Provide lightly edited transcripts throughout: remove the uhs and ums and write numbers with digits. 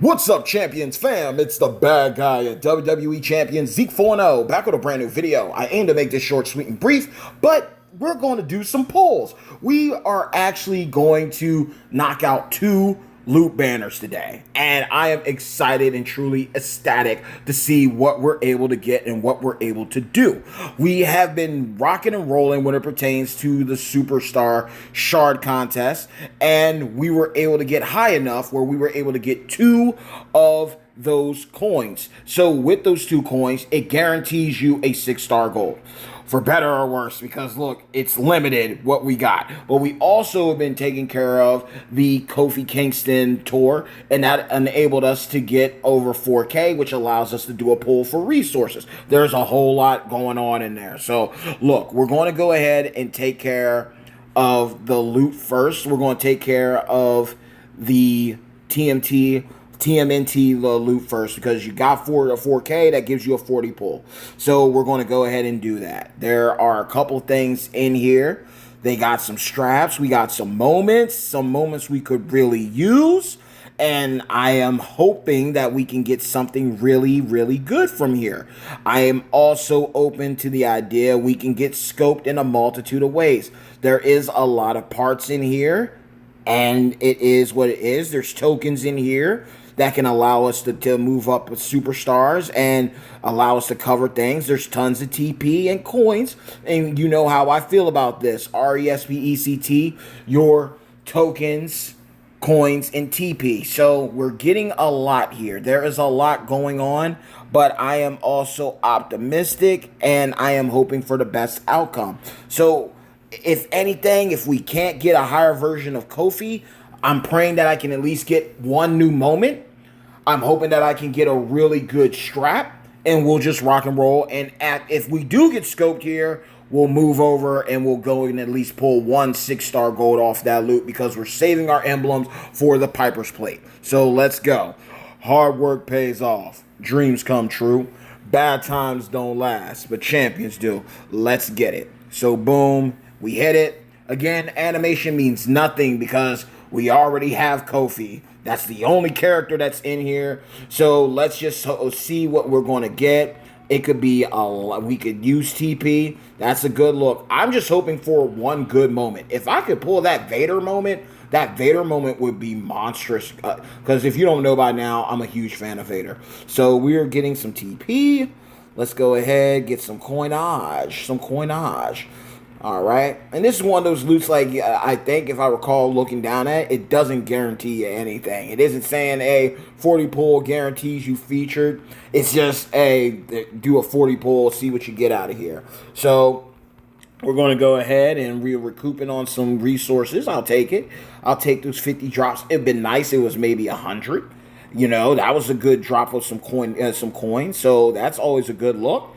What's up, Champions fam? It's the bad guy at WWE Champion Zeke 4-0, back with a brand new video. I aim to make this short, sweet, and brief, but we're going to do some polls. We are actually going to knock out two loot banners today, and I am excited and truly ecstatic to see what we're able to get and what we're able to do. We have been rocking and rolling when it pertains to the Superstar Shard contest, and we were able to get high enough where we were able to get two of those coins. So with those two coins, it guarantees you a 6-star gold. For better or worse, because look, it's limited what we got. But we also have been taking care of the Kofi Kingston tour, and that enabled us to get over 4K, which allows us to do a pull for resources. There's a whole lot going on in there. So look, we're going to go ahead and take care of the loot first. We're going to take care of the TMNT loot first, because you got 4K, that gives you a 40 pull. So we're going to go ahead and do that. There are a couple things in here. They got some straps. We got some moments we could really use. And I am hoping that we can get something really, really good from here. I am also open to the idea we can get scoped in a multitude of ways. There is a lot of parts in here, and it is what it is. There's tokens in here that can allow us to move up with superstars and allow us to cover things. There's tons of TP and coins, and you know how I feel about this. RESPECT, your tokens, coins, and TP. So we're getting a lot here. There is a lot going on, but I am also optimistic, and I am hoping for the best outcome. So if anything, if we can't get a higher version of Kofi, I'm praying that I can at least get one new moment. I'm hoping that I can get a really good strap, and we'll just rock and roll. And if we do get scoped here, we'll move over and we'll go and at least pull one 6-star gold off that loot, because we're saving our emblems for the Piper's Plate. So let's go. Hard work pays off. Dreams come true. Bad times don't last, but champions do. Let's get it. So boom, we hit it. Again, animation means nothing because we already have Kofi. That's the only character that's in here. So let's just see what we're going to get. It could be we could use TP. That's a good look. I'm just hoping for one good moment. If I could pull that Vader moment would be monstrous. Because if you don't know by now, I'm a huge fan of Vader. So we're getting some TP. Let's go ahead, get some coinage. All right, and this is one of those loots, like, I think if I recall looking down at it, it doesn't guarantee you anything. It isn't saying a 40 pull guarantees you featured. It's just do a 40 pull, see what you get out of here. So we're going to go ahead and we're recouping on some resources. I'll take it. I'll take those 50 drops. It'd been nice. It was maybe 100. You know, that was a good drop of some coins. So that's always a good look.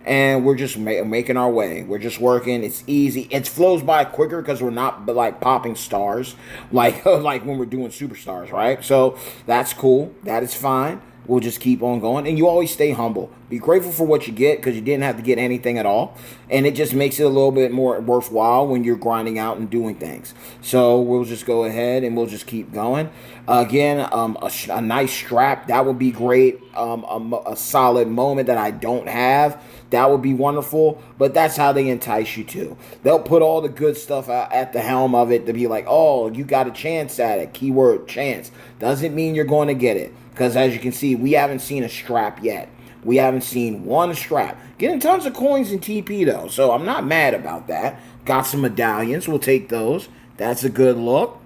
And we're just making our way. We're just working. It's easy. It flows by quicker because we're not like popping stars like when we're doing superstars, right? So that's cool. That is fine. We'll just keep on going. And you always stay humble. Be grateful for what you get, because you didn't have to get anything at all. And it just makes it a little bit more worthwhile when you're grinding out and doing things. So we'll just go ahead and we'll just keep going. Again, a nice strap. That would be great. A solid moment that I don't have. That would be wonderful. But that's how they entice you to. They'll put all the good stuff at the helm of it to be like, oh, you got a chance at it. Keyword chance. Doesn't mean you're going to get it. Because as you can see, we haven't seen a strap yet. We haven't seen one strap. Getting tons of coins in TP, though. So I'm not mad about that. Got some medallions. We'll take those. That's a good look.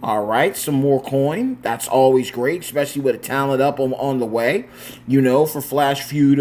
All right. Some more coin. That's always great, especially with a talent up on the way. You know, for Flash Feud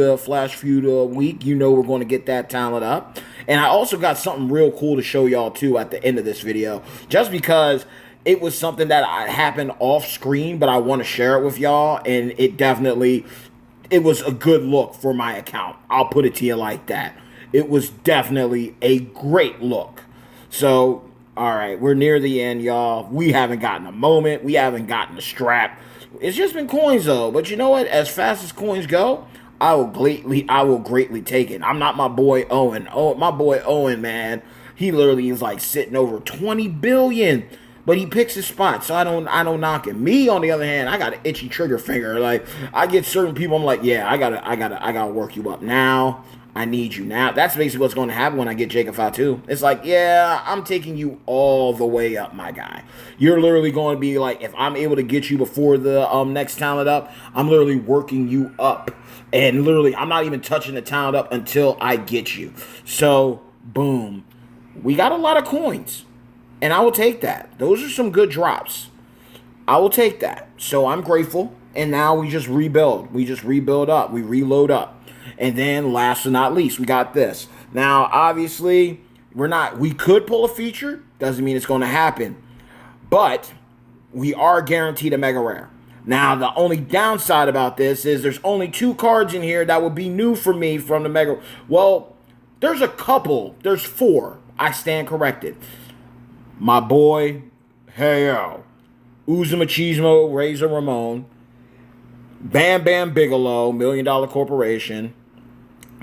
week, you know we're going to get that talent up. And I also got something real cool to show y'all, too, at the end of this video. Just because it was something that happened off screen, but I want to share it with y'all, and it was a good look for my account. I'll put it to you like that. It was definitely a great look. So, all right, we're near the end, y'all. We haven't gotten a moment. We haven't gotten a strap. It's just been coins, though. But you know what? As fast as coins go, I will greatly take it. I'm not my boy Owen. Oh, my boy Owen, man. He literally is like sitting over 20 billion. But he picks his spot, so I don't knock him. Me, on the other hand, I got an itchy trigger finger. Like, I get certain people, I'm like, yeah, I gotta work you up now. I need you now. That's basically what's going to happen when I get Jacob Fatu. It's like, yeah, I'm taking you all the way up, my guy. You're literally going to be like, if I'm able to get you before the next talent up, I'm literally working you up. And literally, I'm not even touching the talent up until I get you. So, boom. We got a lot of coins. And I will take that. Those are some good drops. I will take that. So, I'm grateful. And now we just rebuild. We just rebuild up. We reload up. And then last but not least, we got this. Now, obviously, we could pull a feature. Doesn't mean it's going to happen. But we are guaranteed a mega rare. Now, the only downside about this is there's only 2 cards in here that would be new for me from the mega. Well, there's a couple. There's 4. I stand corrected. My boy, Heyo. Uzo Machismo, Razor Ramon. Bam Bam Bigelow, $1 Million Corporation.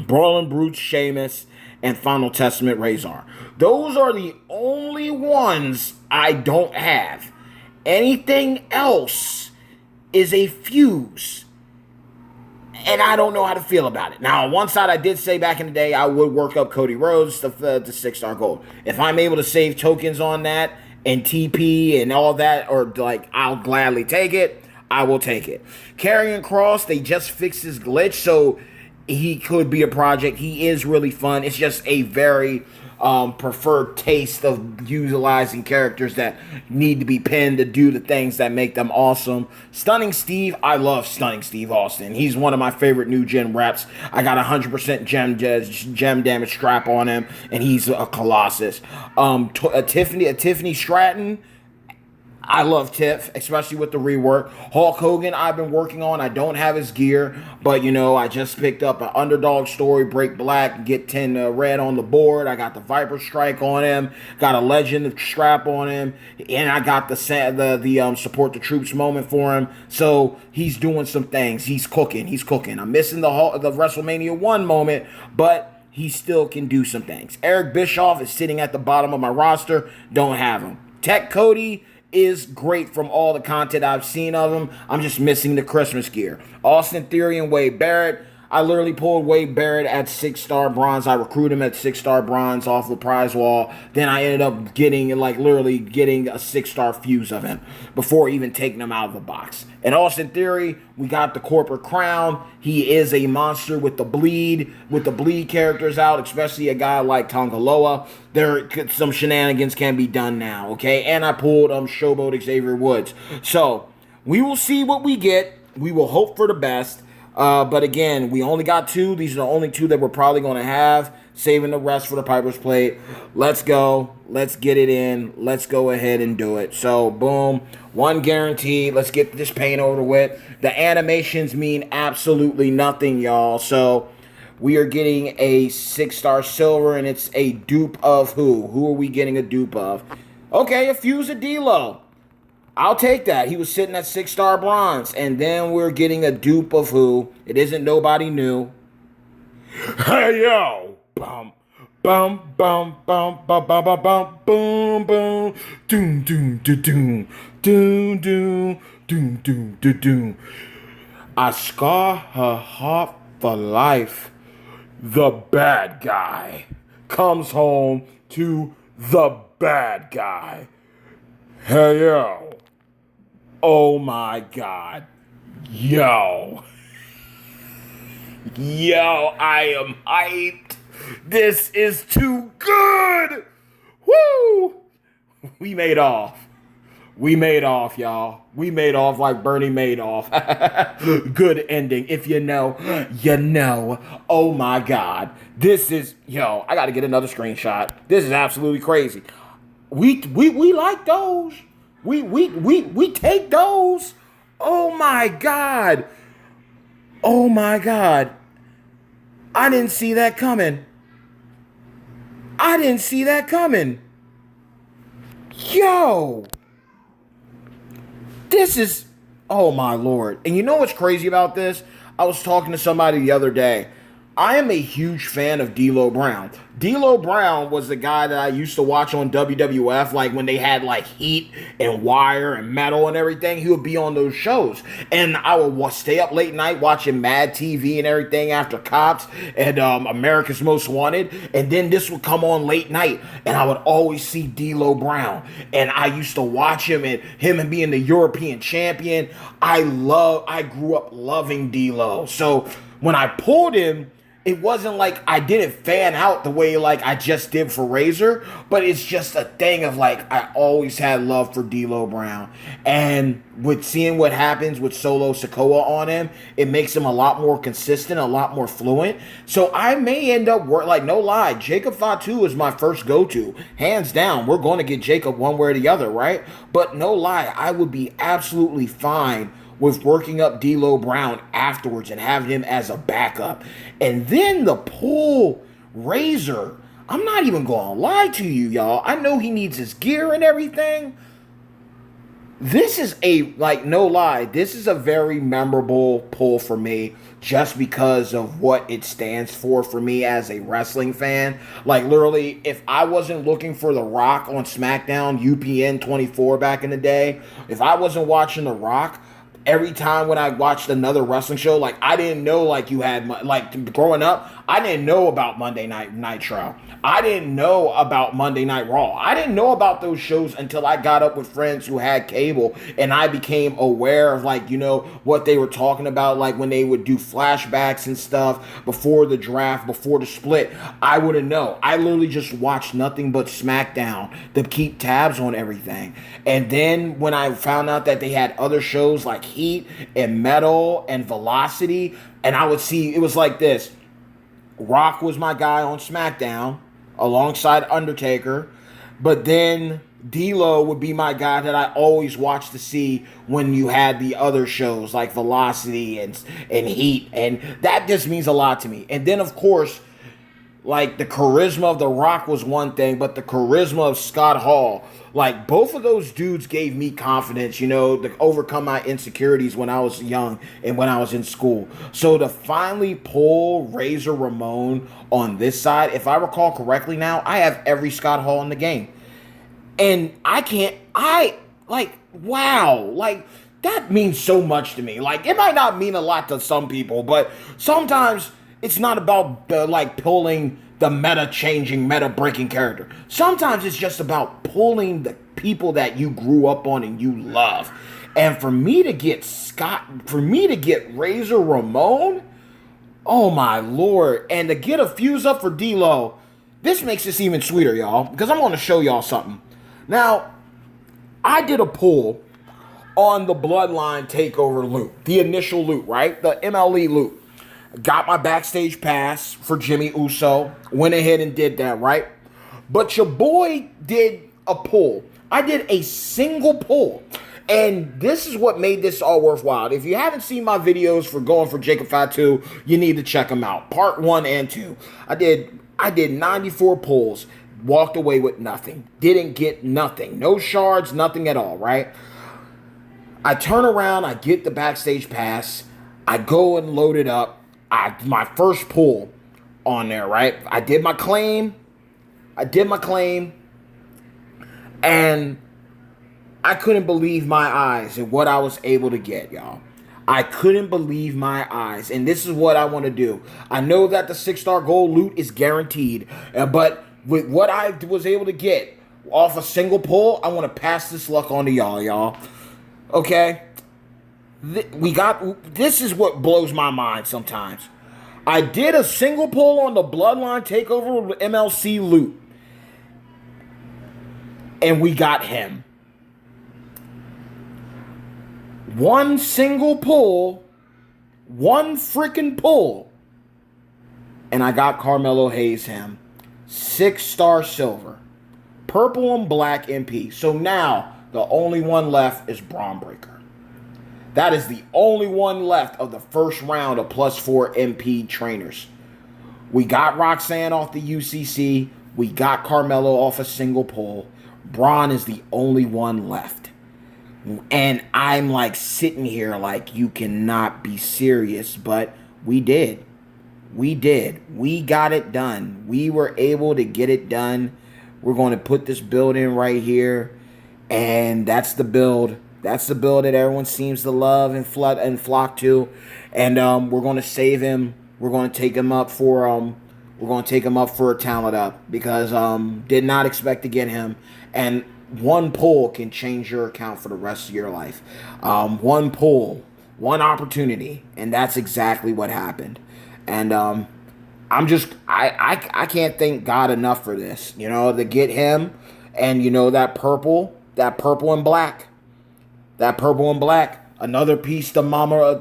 Brawling Brutes, Sheamus, and Final Testament, Razor. Those are the only ones I don't have. Anything else is a fuse. And I don't know how to feel about it. Now, on one side, I did say back in the day I would work up Cody Rhodes to 6-star gold. If I'm able to save tokens on that and TP and all that, or like, I'll gladly take it. I will take it. Karrion Kross, they just fixed his glitch, so he could be a project. He is really fun. It's just a very preferred taste of utilizing characters that need to be pinned to do the things that make them awesome. Stunning Steve, I love Stunning Steve Austin. He's one of my favorite new gen reps. I got 100% gem damage strap on him, and he's a colossus. Tiffany Stratton, I love Tiff, especially with the rework. Hulk Hogan, I've been working on. I don't have his gear, but, I just picked up an Underdog Story, Break Black, get 10 red on the board. I got the Viper Strike on him, got a Legend strap on him, and I got the Support the Troops moment for him. So he's doing some things. He's cooking. I'm missing the WrestleMania 1 moment, but he still can do some things. Eric Bischoff is sitting at the bottom of my roster. Don't have him. Tech Cody is great from all the content I've seen of him. I'm just missing the Christmas gear. Austin Theory and Wade Barrett. I literally pulled Wade Barrett at 6-star bronze. I recruited him at 6-star bronze off the prize wall. Then I ended up getting a 6-star fuse of him before even taking him out of the box. And Austin Theory, we got the corporate crown. He is a monster with the bleed characters out, especially a guy like Tongaloa. Some shenanigans can be done now, okay? And I pulled Showboat Xavier Woods. So we will see what we get. We will hope for the best. But again, we only got 2. These are the only 2 that we're probably going to have. Saving the rest for the Piper's Plate. Let's go. Let's get it in. Let's go ahead and do it. So, boom. 1 guaranteed. Let's get this paint over with. The animations mean absolutely nothing, y'all. So, we are getting a 6-star silver, and it's a dupe of who? Who are we getting a dupe of? Okay, a fuse of D-Lo. I'll take that. He was sitting at 6-star bronze. And then we're getting a dupe of who? It isn't nobody new. Hey, yo. Bum, bum, bum, bum, bum, bum, bum, bum, boom, boom. Doom, doom, doom, doom. Doom, doom, doom, doom, doom, doom. I scar her heart for life. The bad guy comes home to the bad guy. Hey, yo. Oh my God. Yo, I am hyped. This is too good. Woo. We made off, y'all. We made off like Bernie Madoff. Good ending. If you know, you know. Oh my God. This is, I got to get another screenshot. This is absolutely crazy. We like those. We take those. Oh my God. Oh my God. I didn't see that coming. Yo. This is, oh my Lord. And you know what's crazy about this? I was talking to somebody the other day. I am a huge fan of D'Lo Brown. D'Lo Brown was the guy that I used to watch on WWF, like when they had like Heat and Wire and Metal and everything. He would be on those shows, and I would stay up late night watching Mad TV and everything after Cops and America's Most Wanted, and then this would come on late night, and I would always see D'Lo Brown, and I used to watch him and being the European champion. I grew up loving D'Lo, so when I pulled him, it wasn't like I didn't fan out the way like I just did for Razor, but it's just a thing of like I always had love for D'Lo Brown. And with seeing what happens with Solo Sikoa on him, it makes him a lot more consistent, a lot more fluent. So I may end up like no lie, Jacob Fatu is my first go-to. Hands down, we're going to get Jacob one way or the other, right? But no lie, I would be absolutely fine with working up D'Lo Brown afterwards and having him as a backup. And then the pull Razor, I'm not even going to lie to you, y'all. I know he needs his gear and everything. This is no lie, this is a very memorable pull for me just because of what it stands for me as a wrestling fan. Like, literally, if I wasn't looking for The Rock on SmackDown, UPN 24 back in the day, if I wasn't watching The Rock, every time when I watched another wrestling show, like, I didn't know, like, you had, like, growing up, I didn't know about Monday Night Nitro. I didn't know about Monday Night Raw. I didn't know about those shows until I got up with friends who had cable, and I became aware of, like, you know, what they were talking about, like, when they would do flashbacks and stuff before the draft, before the split. I wouldn't know. I literally just watched nothing but SmackDown to keep tabs on everything. And then when I found out that they had other shows like Heat and Metal and Velocity, and I would see, it was like this. Rock was my guy on SmackDown alongside Undertaker, but then D'Lo would be my guy that I always watched to see when you had the other shows like Velocity and Heat, and that just means a lot to me. And then, of course, like, the charisma of The Rock was one thing, but the charisma of Scott Hall, like, both of those dudes gave me confidence, you know, to overcome my insecurities when I was young and when I was in school. So to finally pull Razor Ramon on this side, if I recall correctly now, I have every Scott Hall in the game. And wow, like, that means so much to me. Like, it might not mean a lot to some people, but sometimes it's not about pulling the meta-changing, meta-breaking character. Sometimes it's just about pulling the people that you grew up on and you love. And for me to get Razor Ramon, oh my lord, and to get a fuse up for D'Lo, this makes this even sweeter, y'all, because I'm going to show y'all something. Now, I did a pull on the Bloodline Takeover loot, the initial loot, right? The MLE loot. Got my backstage pass for Jimmy Uso. Went ahead and did that, right? But your boy did a pull. I did a single pull. And this is what made this all worthwhile. If you haven't seen my videos for going for Jacob Fatu, you need to check them out. Part 1 and 2. I did 94 pulls. Walked away with nothing. Didn't get nothing. No shards, nothing at all, right? I turn around. I get the backstage pass. I go and load it up. My first pull on there, right? I did my claim, and I couldn't believe my eyes at what I was able to get, y'all. I couldn't believe my eyes, and this is what I want to do. I know that the 6-star gold loot is guaranteed, but with what I was able to get off a single pull, I want to pass this luck on to y'all. Okay? This is what blows my mind sometimes. I did a single pull on the Bloodline Takeover MLC loot, and we got him. One single pull, one freaking pull, and I got Carmelo Hayes him. 6-star silver, purple and black MP. So now the only one left is Braun Breaker. That is the only one left of the first round of +4 MP trainers. We got Roxanne off the UCC. We got Carmelo off a single pull. Braun is the only one left. And I'm like sitting here like, you cannot be serious, but we did. We did. We got it done. We were able to get it done. We're going to put this build in right here. And that's the build. That's the build that everyone seems to love and flock to. And we're going to save him. We're going to take him up for a talent up because did not expect to get him. And one pull can change your account for the rest of your life. One pull, one opportunity, and that's exactly what happened. And I can't thank God enough for this. To get him, and that purple and black. That purple and black. Another piece to Mama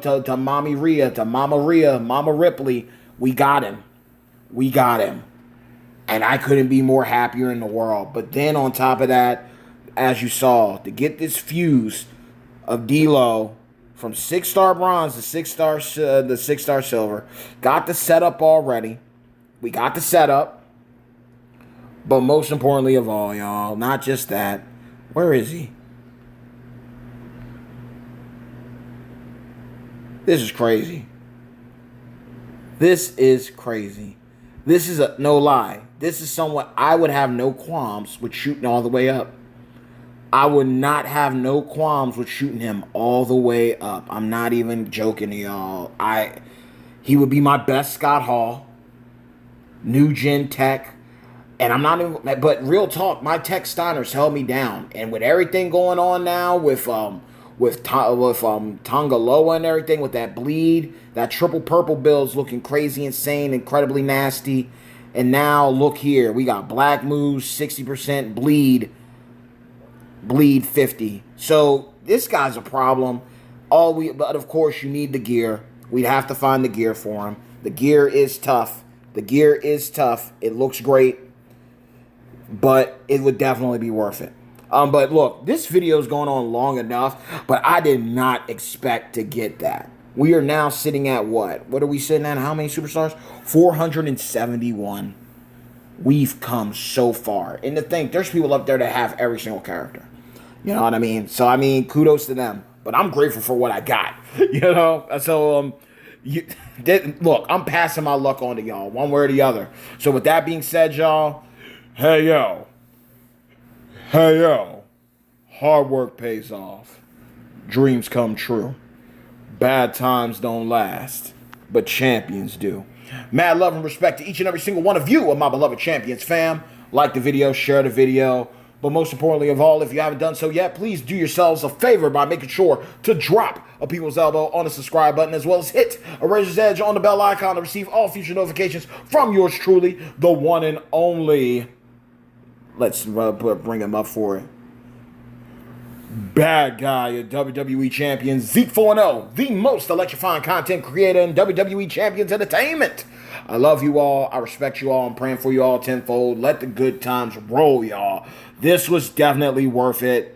Ripley. We got him. And I couldn't be more happier in the world. But then on top of that, as you saw, to get this fuse of D-Lo from 6-star bronze to 6-star silver, got the setup already. We got the setup. But most importantly of all, y'all, not just that. Where is he? This is crazy. This is crazy. This is no lie. This is someone I would have no qualms with shooting all the way up. I would not have no qualms with shooting him all the way up. I'm not even joking to y'all. He would be my best Scott Hall. New gen tech. And I'm not even, but real talk, my tech Steiners held me down. And with everything going on now with Tongaloa and everything, with that bleed, that triple purple build's looking crazy, insane, incredibly nasty. And now look here, we got black moves, 60% bleed 50. So this guy's a problem. But of course you need the gear. We'd have to find the gear for him. The gear is tough. It looks great, but it would definitely be worth it. But look, this video is going on long enough, but I did not expect to get that. We are now sitting at what? What are we sitting at? How many superstars? 471. We've come so far. And to think, there's people up there that have every single character. You know what I mean? So, kudos to them. But I'm grateful for what I got. So, look, I'm passing my luck on to y'all, one way or the other. So, with that being said, y'all, hey, yo. Hard work pays off. Dreams come true. Bad times don't last, but champions do. Mad love and respect to each and every single one of you, of my beloved champions, fam. Like the video, share the video. But most importantly of all, if you haven't done so yet, please do yourselves a favor by making sure to drop a people's elbow on the subscribe button, as well as hit a razor's edge on the bell icon to receive all future notifications from yours truly, the one and only. Let's bring him up for it. Bad guy, a WWE champion, Zeke 4-0, the most electrifying content creator in WWE Champions Entertainment. I love you all. I respect you all. I'm praying for you all tenfold. Let the good times roll, y'all. This was definitely worth it.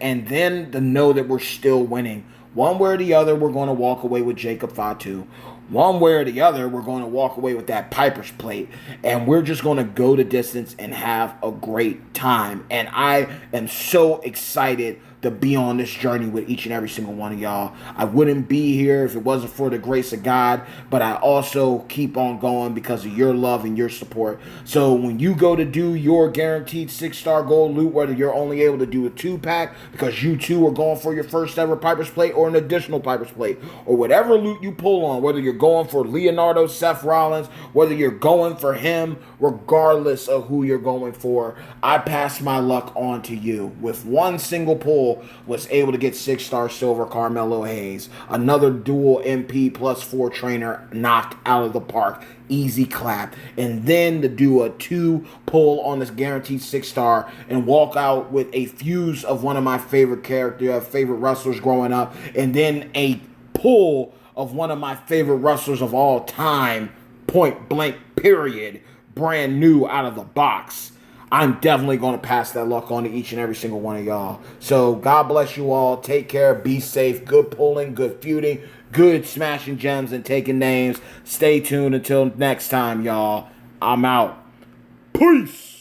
And then to know that we're still winning. One way or the other, we're going to walk away with Jacob Fatu. One way or the other, we're going to walk away with that Piper's Plate. And we're just going to go the distance and have a great time. And I am so excited to be on this journey with each and every single one of y'all. I wouldn't be here if it wasn't for the grace of God, but I also keep on going because of your love and your support. So when you go to do your guaranteed 6-star gold loot, whether you're only able to do a 2-pack because you too are going for your first ever Piper's Plate or an additional Piper's Plate, or whatever loot you pull on, whether you're going for Leonardo, Seth Rollins, whether you're going for him, regardless of who you're going for, I pass my luck on to you. With one single pull, was able to get 6-star silver Carmelo Hayes. Another dual MP plus 4 trainer knocked out of the park. Easy clap. And then to do a 2 pull on this guaranteed 6-star and walk out with a fuse of one of my favorite wrestlers growing up. And then a pull of one of my favorite wrestlers of all time. Point blank period. Brand new out of the box. I'm definitely going to pass that luck on to each and every single one of y'all. So God bless you all. Take care. Be safe. Good pulling. Good feuding. Good smashing gems and taking names. Stay tuned until next time, y'all. I'm out. Peace.